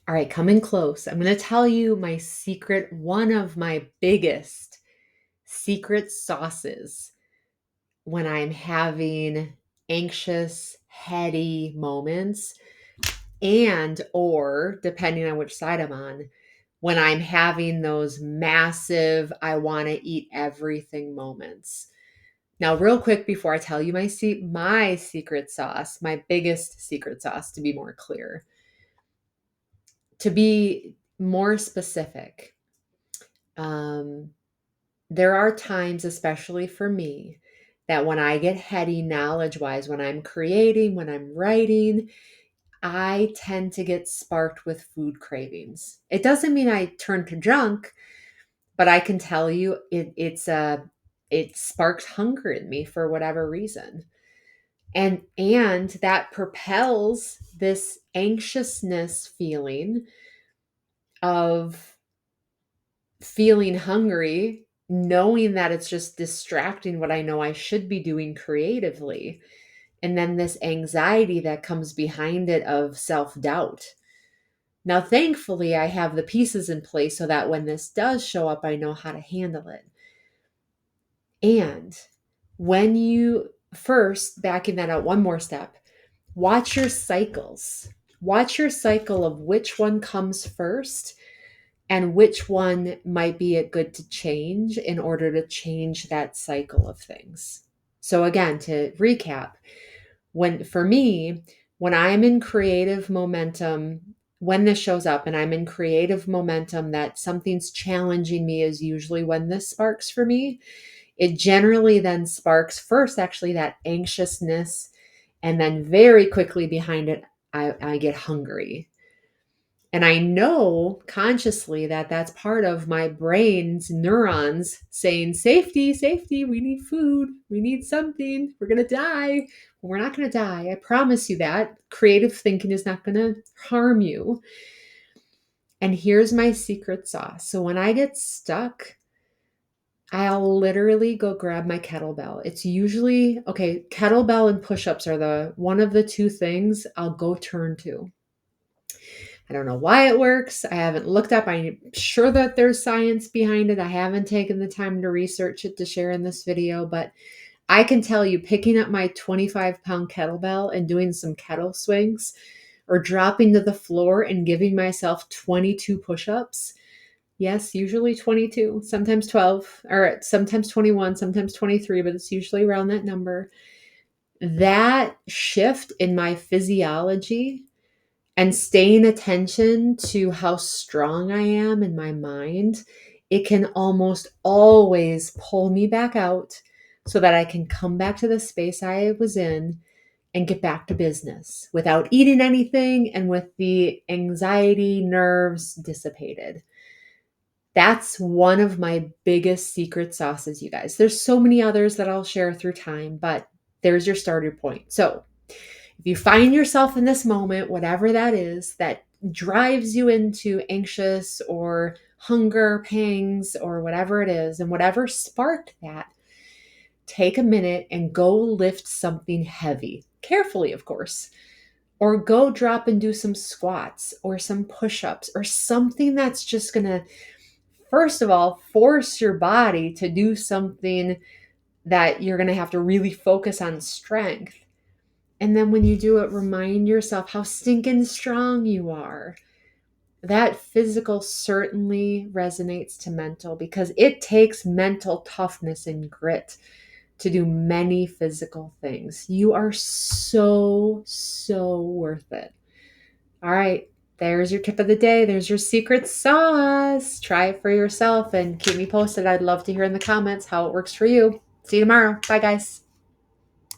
All right, coming close. I'm going to tell you my secret, one of my biggest secret sauces when I'm having anxious, heady moments and or depending on which side I'm on, when I'm having those massive I want to eat everything moments. Now, real quick before I tell you my secret sauce, my biggest secret sauce to be more clear, to be more specific. Um, there are times, especially for me, that when I get heady knowledge wise, when I'm creating, when I'm writing, I tend to get sparked with food cravings. It doesn't mean I turn to junk, but I can tell you it sparks hunger in me for whatever reason. And that propels this anxiousness feeling of feeling hungry, knowing that it's just distracting what I know I should be doing creatively. And then this anxiety that comes behind it of self doubt. Now, thankfully, I have the pieces in place so that when this does show up, I know how to handle it. And when you first, backing that out one more step, watch your cycles. Watch your cycle of which one comes first and which one might be a good to change in order to change that cycle of things. So again, to recap, for me, when I'm in creative momentum, when this shows up and I'm in creative momentum that something's challenging me is usually when this sparks for me. It generally then sparks first actually that anxiousness, and then very quickly behind it, I get hungry. And I know consciously that that's part of my brain's neurons saying, safety, safety, we need food, we need something, we're going to die. Well, we're not going to die. I promise you that. Creative thinking is not going to harm you. And here's my secret sauce. So when I get stuck, I'll literally go grab my kettlebell. It's usually, okay, kettlebell and push-ups are the one of the two things I'll go turn to. I don't know why it works. I haven't looked up. I'm sure that there's science behind it. I haven't taken the time to research it to share in this video, but I can tell you picking up my 25-pound kettlebell and doing some kettle swings or dropping to the floor and giving myself 22 push-ups. Yes, usually 22, sometimes 12, or sometimes 21, sometimes 23, but it's usually around that number. That shift in my physiology and staying attention to how strong I am in my mind, it can almost always pull me back out so that I can come back to the space I was in and get back to business without eating anything and with the anxiety, nerves dissipated. That's one of my biggest secret sauces, you guys. There's so many others that I'll share through time, but there's your starter point. So if you find yourself in this moment, whatever that is, that drives you into anxious or hunger pangs or whatever it is, and whatever sparked that, take a minute and go lift something heavy, carefully, of course, or go drop and do some squats or some push ups or something that's just going to, first of all, force your body to do something that you're going to have to really focus on strength. And then when you do it, remind yourself how stinking strong you are. That physical certainly resonates to mental because it takes mental toughness and grit to do many physical things. You are so, so worth it. All right, there's your tip of the day. There's your secret sauce. Try it for yourself and keep me posted. I'd love to hear in the comments how it works for you. See you tomorrow. Bye, guys.